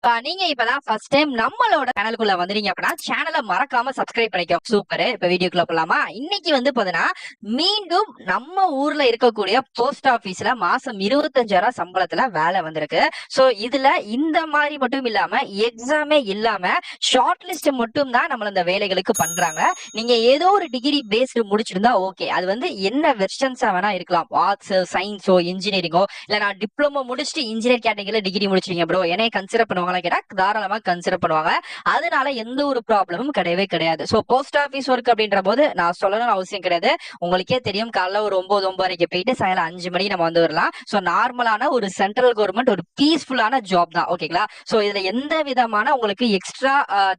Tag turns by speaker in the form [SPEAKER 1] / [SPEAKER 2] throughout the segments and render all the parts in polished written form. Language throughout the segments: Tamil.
[SPEAKER 1] நீங்க இப்பதான் ஃபர்ஸ்ட் டைம் நம்மளோட சேனலுக்குள்ள வந்துறீங்க அப்படின்னா சேனலை மறக்காம சப்ஸ்கிரைப் பண்ணிக்கோ. சூப்பர். இப்ப வீடியோக்குள்ள போலாமா? இன்னைக்கு வந்து பாத்தீங்கன்னா மீண்டும் நம்ம ஊர்ல இருக்கக்கூடிய போஸ்ட் ஆபீஸ்ல மாசம் 25,000 சம்பளத்துல வேலை வந்திருக்கு. சோ இதுல இந்த மாதிரி மட்டும் இல்லாம எக்ஸாமே இல்லாம ஷார்ட் லிஸ்ட் மட்டும் தான் நம்மள இந்த வேலைகளுக்கு பண்றாங்க. நீங்க ஏதோ ஒரு டிகிரி பேஸ்டு முடிச்சிருந்தா ஓகே. அது வந்து என்ன வெர்ஷன்ஸா வேணா இருக்கலாம். ஆர்ட்ஸ், சயின்ஸோ, இன்ஜினியரிங்கோ, இல்ல நான் டிப்ளமோ முடிச்சுட்டு இன்ஜினியர் கேட்டகரியில டிகிரி முடிச்சிருக்கீங்க ப்ரோ, என்னைய கன்சிடர் பண்ணுவாங்க கேட்டா தாராளமா கன்சிடர் பண்ணுவாங்க. அதனால எந்த ஒரு ப்ராப்ளமும் கிடையவே கிடையாது. சோ போஸ்ட் ஆபீஸ் ஒர்க் அப்படின்ற போது நான் சொல்லணும்னு அவசியம் கிடையாது. உங்களுக்கே தெரியும், காலைல ஒரு 9 9:30 போயிட்டு சாயங்காலம் 5 மணி நம்ம வந்து வரலாம். சோ நார்மலான ஒரு சென்ட்ரல் கவர்மெண்ட் ஒரு பீஸ்ஃபுல்லான ஜாப் தான். ஓகேங்களா? சோ இதுல எந்த விதமான உங்களுக்கு எக்ஸ்ட்ரா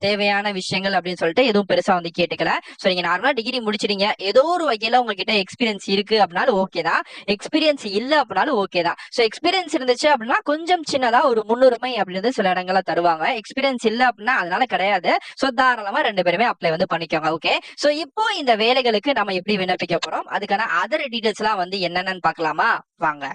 [SPEAKER 1] தேவையான விஷயங்கள் அப்படின்னு சொல்லிட்டு எதுவும் பெருசா வந்து கேட்டுக்கல. சோ நீங்க நார்மலா டிகிரி முடிச்சிட்டீங்க, ஏதோ ஒரு வகையில உங்ககிட்ட எக்ஸ்பீரியன்ஸ் இருக்கு அப்படின்னாலும் ஓகே தான். எக்ஸ்பீரியன்ஸ் இல்ல அப்படின்னாலும் ஓகே தான். சோ எக்ஸ்பீரியன்ஸ் இருந்துச்சு அப்படின்னா கொஞ்சம் சின்னதா ஒரு முன்னுரிமை அப்படின்னு சில இடங்கள்ல தருவாங்க. எக்ஸ்பீரியன்ஸ் இல்ல அப்படின்னா அதனால கிடையாது. சோ தாராளமா 2 பேருமே அப்ளை வந்து பண்ணிக்கோங்க. ஓகே. சோ இப்போ இந்த வேலைகளுக்கு நம்ம எப்படி விண்ணப்பிக்க போறோம், அதுக்கான அதர் டீடைல்ஸ் எல்லாம் வந்து என்னென்னு பார்க்கலாமா? வாங்க.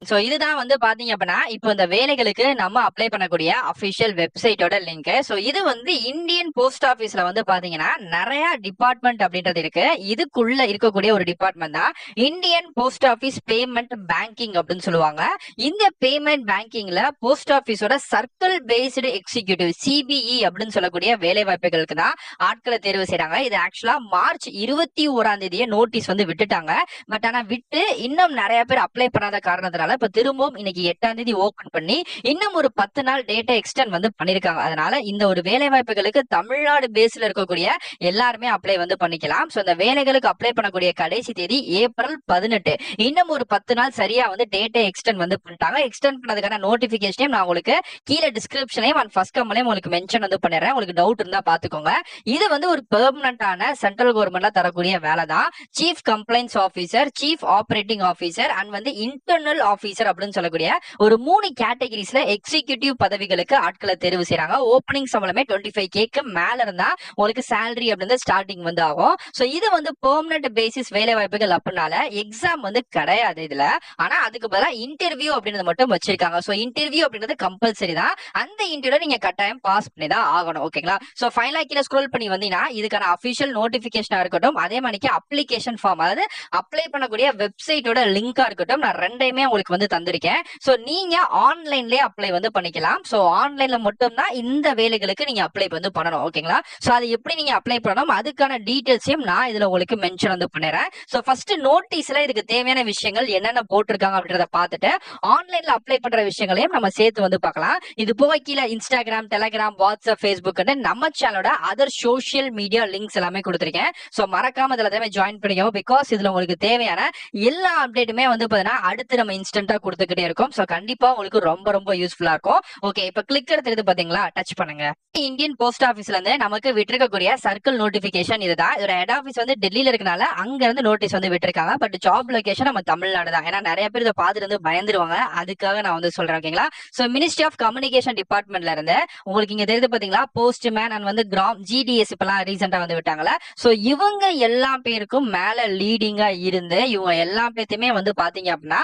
[SPEAKER 1] சோ இதுதான் வந்து பாத்தீங்க அப்படின்னா இப்போ இந்த வேலைகளுக்கு நம்ம அப்ளை பண்ணக்கூடிய அபிஷியல் வெப்சைட்டோட லிங்க். சோ இது வந்து இந்தியன் போஸ்ட் ஆபீஸ்ல வந்து பாத்தீங்கன்னா நிறைய டிபார்ட்மெண்ட் அப்படின்றது இருக்கு. இதுக்குள்ள இருக்கக்கூடிய ஒரு டிபார்ட்மெண்ட் தான் Indian post office payment banking அப்படின்னு சொல்லுவாங்க. இந்த பேமெண்ட் பேங்கிங்ல போஸ்ட் ஆபீஸோட சர்க்கிள் பேஸ்டு எக்ஸிக்யூட்டிவ் சிபிஇ அப்படின்னு சொல்லக்கூடிய வேலை வாய்ப்புகளுக்கு தான் ஆட்களை தேர்வு செய்யறாங்க. இது ஆக்சுவலா மார்ச் 21 நோட்டீஸ் வந்து விட்டுட்டாங்க. பட் ஆனா விட்டு இன்னும் நிறைய பேர் அப்ளை பண்ணாத காரணத்தினால இப்ப திரும்பவும் இன்னைக்கு 8 ஓபன் பண்ணி இன்னும் ஒரு 10 நாள் டேட்டா எக்ஸ்டெண்ட் வந்து பண்ணிருக்காங்க. அதனால இந்த ஒரு வேலை வாய்ப்புகளுக்கு தமிழ்நாடு பேஸ்ல இருக்கக்கூடிய எல்லாருமே அப்ளை வந்து பண்ணிக்கலாம். சோ இந்த வேலைகளுக்கு அப்ளை பண்ணக்கூடிய கடைசி தேதி ஏப்ரல் 18. இன்னும் ஒரு 10 நாள் சரியா வந்து டேட்டா எக்ஸ்டெண்ட் வந்து பண்ணிட்டாங்க. எக்ஸ்டெண்ட் பண்ணதுக்கான நோட்டிபிகேஷனையும் நான் உங்களுக்கு கீழே டிஸ்கிரிப்ஷனையும் அண்ட் ஃபர்ஸ்ட் கமெண்ட்லயும் உங்களுக்கு மென்ஷன் வந்து பண்ணிடுறேன். உங்களுக்கு டவுட் இருந்தா பாத்துக்கோங்க. இது வந்து ஒரு பெர்மனன்டான சென்ட்ரல் கவர்மெண்ட்ல தரக்கூடிய வேலை தான். Chief complaints officer, chief operating officer and வந்து இன்டர்னல் ஆபீசர் அப்படின்னு சொல்லக்கூடிய ஒரு 3 கேட்டகரிஸ்ல எக்ஸிகியூட்டிவ் பதவிகளுக்கு ஆட்களை தேர்வு செய்யறாங்க. ஓப்பனிங் சம்பளமே 25K மேல இருந்தா உங்களுக்கு சேலரி அப்படின்னு ஸ்டார்டிங் வந்து ஆகும். சோ இது வந்து பெர்மனன்ட் பேசிஸ் வேலை வாய்ப்புகள் அப்படினால எக்ஸாம் வந்து கிடையாது இதுல. ஆனா அதுக்கு பதிலா இன்டர்வியூ அப்படின்றது மட்டும் வச்சிருக்காங்க. சோ இன்டர்வியூ அப்படின்றது கம்பல்சரி தான். அந்த இன்டர்வியூல நீங்க கட்டாயம் பாஸ் பண்ணி தான் ஆகணும். ஓகேங்களா? சோ ஃபைனலா கீழே ஸ்க்ரோல் பண்ணி வந்தீங்கன்னா இதுக்கான அபிஷியல் நோட்டிபிகேஷனா இருக்கட்டும், அதே மாதிரி அப்ளிகேஷன் ஃபார்ம், அதாவது அப்ளை பண்ணக்கூடிய வெப்சைட்டோட லிங்கா இருக்கட்டும், நான் ரெண்டையுமே உங்களுக்கு வந்து தந்திருக்கேன். சோ நீங்க ஆன்லைன்லயே அப்ளை வந்து பண்ணிக்கலாம். சோ ஆன்லைன்ல மட்டும் தான் இந்த வேலைகளுக்கு நீங்க அப்ளை வந்து பண்ணணும். ஓகேங்களா? சோ அது எப்படி நீங்க அப்ளை பண்ணணும், அதுக்கான டீடைல்ஸையும் நான் இதுல உங்களுக்கு மென்ஷன் வந்து பண்ணிடுறேன். சோ ஃபர்ஸ்ட் நோட்டீஸ்ல இதுக்கு தேவையான விஷயங்கள் என்னென்ன போட்டிருக்காங்க அப்படின்றத பார்த்துட்டு ஆன்லைன்ல அப்ளை பண்ற விஷயங்களையும் நம்ம சேர்த்து வந்து பார்க்கலாம். இது போக கீழே இன்ஸ்டாகிராம், டெலிகிராம், வாட்ஸ்அப், ஃபேஸ்புக் நம்ம சேனலோட அதர் சோசியல் மீடியா லிங்க்ஸ் எல்லாமே கொடுத்திருக்கேன். சோ மறக்காம இதுல ஜாயின் பண்ணிக்கோ. பிகாஸ் இதுல உங்களுக்கு தேவையான எல்லா அப்டேட்டுமே வந்து பாத்தீங்கன்னா அடுத்து நம்ம இன்ஸ்டன்டா கொடுத்துக்கிட்டே இருக்கும். சோ கண்டிப்பா உங்களுக்கு ரொம்ப ரொம்ப யூஸ்ஃபுல்லா இருக்கும். ஓகே, இப்ப கிளிக் எடுத்து பாத்தீங்களா, டச் பண்ணுங்க. இந்தியன் போஸ்ட் ஆபீஸ்ல இருந்து நமக்கு விட்டிருக்கக்கூடிய சர்க்கிள் நோட்டிபிகேஷன் இதுதான். இதோட ஹெட் ஆபீஸ் வந்து டெல்லியில இருக்கனால அங்க இருந்து நோட்டீஸ் வந்து விட்டுருக்காங்க. பட் ஜாப் லொகேஷன் நம்ம தமிழ்நாடு தான். ஏன்னா நிறைய பேர் இதை பார்த்துட்டு வந்து பயந்துருவாங்க. அதுக்காக நான் வந்து சொல்றேன். ஓகேங்களா? சோ மினிஸ்ட்ரி ஆஃப் கம்யூனிகேஷன் டிபார்ட்மெண்ட்ல இருந்து உங்களுக்கு இங்க தெரியுது பாத்தீங்களா, போஸ்ட்மேன் அண்ட் வந்து கிராம் ஜிடிஎஸ் இப்பெல்லாம் ரீசெண்டா வந்து விட்டாங்களா. சோ இவங்க எல்லா பேருக்கும் மேல லீடிங்கா இருந்து இவங்க எல்லா பேருமே வந்து பாத்தீங்க அப்படின்னா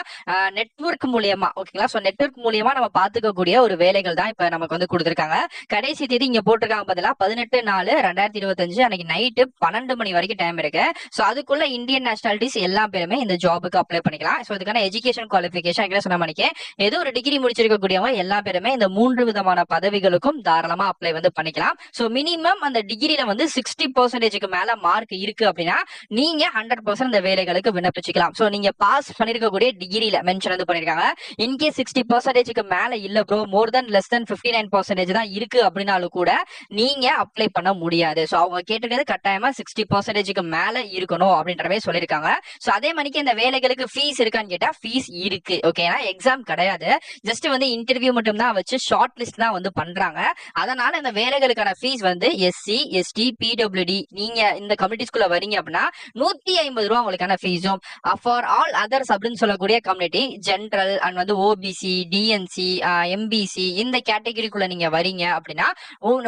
[SPEAKER 1] நெட்வொர்க் மூலியமா, ஓகேங்களா? சோ நெட்வொர்க் மூலியமா நம்ம பாத்துக்கக்கூடிய ஒரு வேலைகள் தான் இப்ப நமக்கு வந்து கொடுத்திருக்காங்க. கடைசி தேதி இங்க போட்டிருக்காங்க பாத்தீங்களா, 18/4/2025 அன்னைக்கு நைட்டு 12 மணி வரைக்கும் டைம் இருக்கு. சோ அதுக்குள்ள இந்தியன் நேஷனாலிட்டிஸ் எல்லா பேருமே இந்த ஜாபுக்கு அப்ளை பண்ணிக்கலாம். சோ இதுக்கான எஜுகேஷன் குவாலிபிகேஷன் சொன்ன மணிக்கு ஏதோ ஒரு டிகிரி முடிச்சிருக்கக்கூடியவங்க எல்லா பேருமே இந்த 3 விதமான பதவிகளுக்கும் தாராளமா அப்ளை வந்து பண்ணிக்கலாம். சோ மினிமம் அந்த டிகிரில வந்து 60% மேல மார்க் இருக்கு அப்படின்னா நீங்க 100% இந்த வேலைகளுக்கு விண்ணப்பிச்சுக்கலாம். சோ நீங்க பாஸ் பண்ணிருக்கக்கூடிய டிகிரில மென்ஷன் வந்து பண்ணிருக்காங்க. இன்கேஸ் 60% மேல இல்ல ப்ரோ, மோர் தென் லெஸ் தென் 59% தான் இருக்கு அப்படின்னாலும் கூட நீங்க அப்ளை பண்ண முடியாது. சோ அவங்க கேட்டிருக்கிறது கட்டாயமா 60% மேல இருக்கணும் அப்படின்ற மாதிரி சொல்லிருக்காங்க. சோ அதே மாதிரி இந்த வேலைகளுக்கு ஃபீஸ் இருக்கான்னு கேட்டா ஃபீஸ் இருக்கு. ஓகேனா எக்ஸாம் கிடையாது. ஜஸ்ட் வந்து இன்டர்வியூ மட்டும் தான் வச்சு ஷார்ட் லிஸ்ட் தான் வந்து பண்றாங்க. அதனால இந்த வேலைகளுக்கான ஃபீஸ் வந்து எஸ்சி, எஸ்டி, பிடபிள்யூடி நீங்க இந்த கம்யூனிட்டிஸ்குள்ள வரீங்க அப்படின்னா 150 ரூபாய் உங்களுக்கான ஃபீஸும், ஃபார் ஆல் அதர்ஸ் அப்படின்னு சொல்லக்கூடிய கம்யூனிட்டி ஜென்ரல் அண்ட் வந்து ஓபிசி, டிஎன்சி, எம்பிசி இந்த கேட்டகரிக்குள்ள நீங்க வரீங்க அப்படின்னா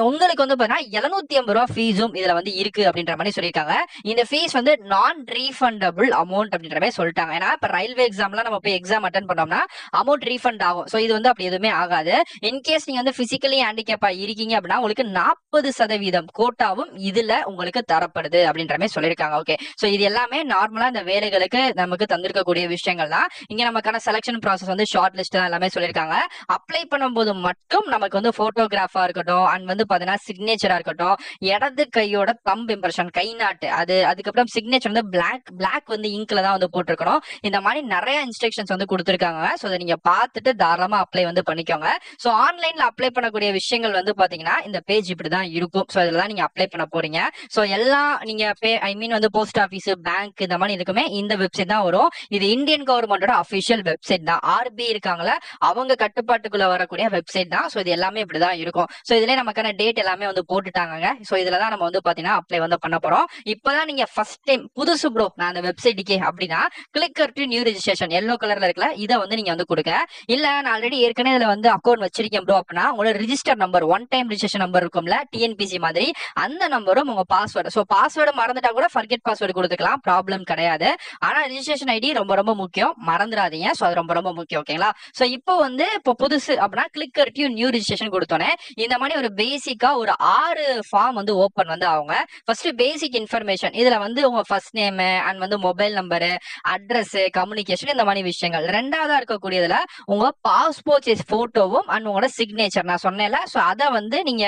[SPEAKER 1] உங்களுக்கு வந்து பாத்தீங்கன்னா 750 ரூபாய் ஃபீஸும் இதுல வந்து இருக்கு அப்படின்ற மாதிரி சொல்லியிருக்காங்க. இந்த ஃபீஸ் வந்து நான் ரீஃபண்டபிள் அமௌண்ட் அப்படின்ற மாதிரி சொல்லிட்டாங்க. ஏன்னா இப்ப ரயில்வே எக்ஸாம்லாம் நம்ம போய் எக்ஸாம் அட்டன் பண்ணோம்னா அமௌண்ட் ரீஃபண்ட் ஆகும். சோ இது வந்து அப்படி எதுவுமே ஆகாது. இன்கேஸ் நீங்க வந்து பிசிக்கலி ஹேண்டிகேப்பா இருக்கீங்க அப்படின்னா உங்களுக்கு 40% கோட்டாவும் இதுல உங்களுக்கு தரப்படுது அப்படின்ற மாதிரி சொல்லியிருக்காங்க. ஓகே, சோ இது எல்லாமே நார்மலா இந்த வேலைகளுக்கு நமக்கு தந்திருக்கக்கூடிய விஷயங்கள் தான். இங்க நமக்கான செலக்ஷன் ப்ராசஸ் வந்து ஷார்ட் லிஸ்ட் தான் எல்லாமே சொல்லியிருக்காங்க. அப்ளை பண்ணும்போது மட்டும் நமக்கு வந்து போட்டோகிராஃபா இருக்கட்டும் அண்ட் வந்து பாத்தீங்கன்னா சிக்னேச்சரா இருக்கட்டும், இடது கையோட தம்ப் இம்ப்ரெஷன் கை நாட்டு அதுக்கப்புறம் சிக்னேச்சர் வந்து பிளாக் வந்து இங்க்ல தான் வந்து போட்டிருக்கணும். இந்த மாதிரி நிறைய இன்ஸ்ட்ரக்ஷன்ஸ் வந்து கொடுத்திருக்காங்க. சோ அதை நீங்க பார்த்துட்டு தாராளமா அப்ளை வந்து பண்ணிக்கோங்க. சோ ஆன்லைன்ல அப்ளை பண்ணக்கூடிய விஷயங்கள் வந்து பாத்தீங்கன்னா இந்த பேஜ் இப்படிதான் இருக்கும். சோ இதுல தான் நீங்க அப்ளை பண்ண போறீங்க. சோ எல்லாம் நீங்க வந்து போஸ்ட் ஆபீஸ், பேங்க் இந்த மாதிரி இருக்குமே இந்த வெப்சைட் தான் வரும். இது இந்தியன் கவர்மெண்டோட அபிஷியல் வெப்சைட் தான். ஆர்பி இருக்காங்களா அவங்க கட்டுப்பாட்டுக்குள்ள வரக்கூடிய வெப்சைட் தான். சோ இது எல்லாமே இப்படிதான் இருக்கும். சோ இதுல நமக்கான டேட் எல்லாமே வந்து போட்டுட்டாங்க. சோ இதுலதான் நம்ம வந்து பாத்தீங்கன்னா அப்ளை வந்து பண்ண போறோம். இப்பதான் நீங்க ஃபர்ஸ்ட் டைம் புதுசு ப்ரோ நான் அந்த வெப்சைட்டுக்கே அப்படின்னா click to new registration yellow கலர்ல இருக்குல்ல இதை வந்து நீங்க வந்து கொடுங்க. இல்ல நான் ஆல்ரெடி ஏற்கனவே இதுல வந்து அக்கௌண்ட் வச்சிருக்கேன் ப்ரோ அப்படின்னா உங்களோட register number one time registration number இருக்கும்ல டிஎன்பிசி மாதிரி அந்த நம்பரும் உங்க பாஸ்வேர்டு. சோ பாஸ்வேர்டு மறந்துட்டா கூட ஃபர்கெட் பாஸ்வேர்டு கொடுத்துக்கலாம், ப்ராப்ளம் கிடையாது. ஆனா ரிஜிஸ்ட்ரேஷன் ஐடி ரொம்ப ரொம்ப முக்கியம், மறந்துடாதீங்க. சோ அது ரொம்ப ரொம்ப முக்கியம். ஓகேங்களா? சோ இப்போ புதுசு அப்படின்னா கிளிக் டு நியூ ரெஜிஸ்ட்ரேஷன் கொடுத்தோன்னே இந்த மாதிரி ஒரு பேசிக்கா ஒரு 6 ஃபார்ம் வந்து ஓபன் வந்து அவங்க ஃபர்ஸ்ட் பேசிக் இன்ஃபர்மேஷன் இதுல வந்து உங்க ஃபர்ஸ்ட் நேம் அண்ட் வந்து மொபைல் நம்பரு, அட்ரஸ், கம்யூனிகேஷன் இந்த மாதிரி விஷயங்கள். ரெண்டாவதா இருக்கக்கூடியதுல உங்க பாஸ்போர்ட் சைஸ் போட்டோவும் அண்ட் உங்களோட சிக்னேச்சர் நான் சொன்னேன்ல. சோ அதை வந்து நீங்க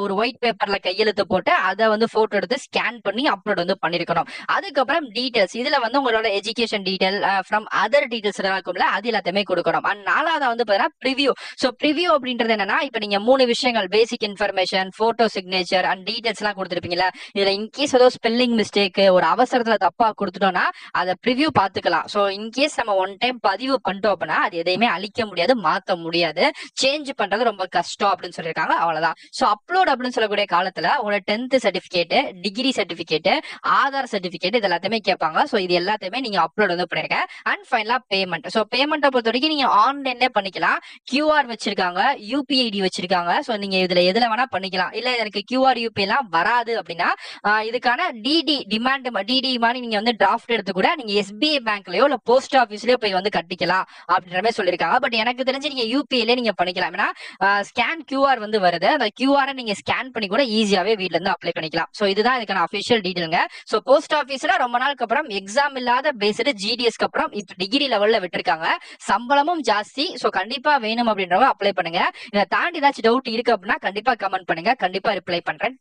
[SPEAKER 1] ஒரு ஒயிட் பேப்பர்ல கையெழுத்து போட்டு அதை வந்து போட்டோ எடுத்து ஸ்கேன் பண்ணி அப்லோட் வந்து பண்ணிருக்கணும். அதுக்கப்புறம் டீடைல்ஸ் இதுல வந்து உங்களோட education detail from other details இருக்கும்ல அது எல்லாத்தையுமே கொடுக்கணும். அண்ட் நாலாவது வந்து பாத்தீங்கன்னா ப்ரிவியூ. சோ ப்ரிவியூ அப்படின்றது என்னன்னா இப்ப நீங்க 3 விஷயங்கள் பேசிக் information, photo, signature and details எல்லாம் கொடுத்துருப்பீங்களா. இதுல இன்கேஸ் ஏதோ ஸ்பெல்லிங் மிஸ்டேக் ஒரு அவசரத்துல தப்பா கொடுத்துட்டோம்னா அதை ப்ரிவியூ பாத்துக்கலாம். சோ இன்கேஸ் நம்ம ஒன் டைம் பதிவு பண்ணிட்டோம் அப்படின்னா அது எதையுமே அழிக்க முடியாது, மாத்த முடியாது, சேஞ்ச் பண்றது ரொம்ப கஷ்டம் அப்படின்னு சொல்லியிருக்காங்க. அவ்வளவுதான். சோ அப்லோட் அப்படின்னு சொல்லக்கூடிய காலத்துல உங்களோட 10th certificate, degree certificate, Aadhaar certificate இது எல்லாத்தையுமே கேட்பாங்க. சோ இது எல்லாத்தையுமே நீங்க அப்லோட் வந்து பண்ணிருங்க. அண்ட் ஃபைனலா பேமெண்ட். சோ பேமெண்ட்டை பொறுத்த வரைக்கும் நீங்க ஆன்லைன்ல பண்ணிக்கலாம். கியூஆர் வச்சிருக்காங்க, யூபிஐடி வச்சிருக்காங்க. சோ நீங்க இதுல எதுல வேணா பண்ணிக்கலாம். இல்ல எனக்கு கியூஆர் யூபி எல்லாம் வராது அப்படின்னா இதுக்கான டிடி மாதிரி நீங்க வந்து டிராஃப்ட் எடுத்து கூட நீங்க எஸ்பிஐ பேங்க்லயோ இல்ல போஸ்ட் ஆபீஸ்லயோ போய் வந்து கட்டிக்கலாம் அப்படின்ற மாதிரி சொல்லிருக்காங்க. பட் எனக்கு தெரிஞ்சு நீங்க யூபிஐல நீங்க பண்ணிக்கலாம். ஏன்னா ஸ்கேன் கியூஆர் வந்து வருது. அந்த கியூஆர் நீங்க ஸ்கேன் பண்ணி கூட ஈஸியாவே வீட்ல இருந்து அப்ளை பண்ணிக்கலாம். சோ இதுதான் இதுக்கான அபிஷியல் டீடைல்ங்க. சோ போஸ்ட் ஆபீஸ்ல ரொம்ப நாளுக்கு அப்புறம் எக்ஸாம் இல்லாத பேஸ்டு ஜிடிஎஸ்க்கு அப்புறம் இப்ப டிகிரி லெவல்ல விட்டுருக்காங்க. சம்பளமும் ஜாஸ்தி. சோ கண்டிப்பா வேணும் அப்படின்றவங்க அப்ளை பண்ணுங்க. இதை தாண்டி ஏதாச்சும் டவுட் இருக்கு அப்படின்னா கண்டிப்பா கமெண்ட் பண்ணுங்க, கண்டிப்பா ரிப்ளை பண்றேன்.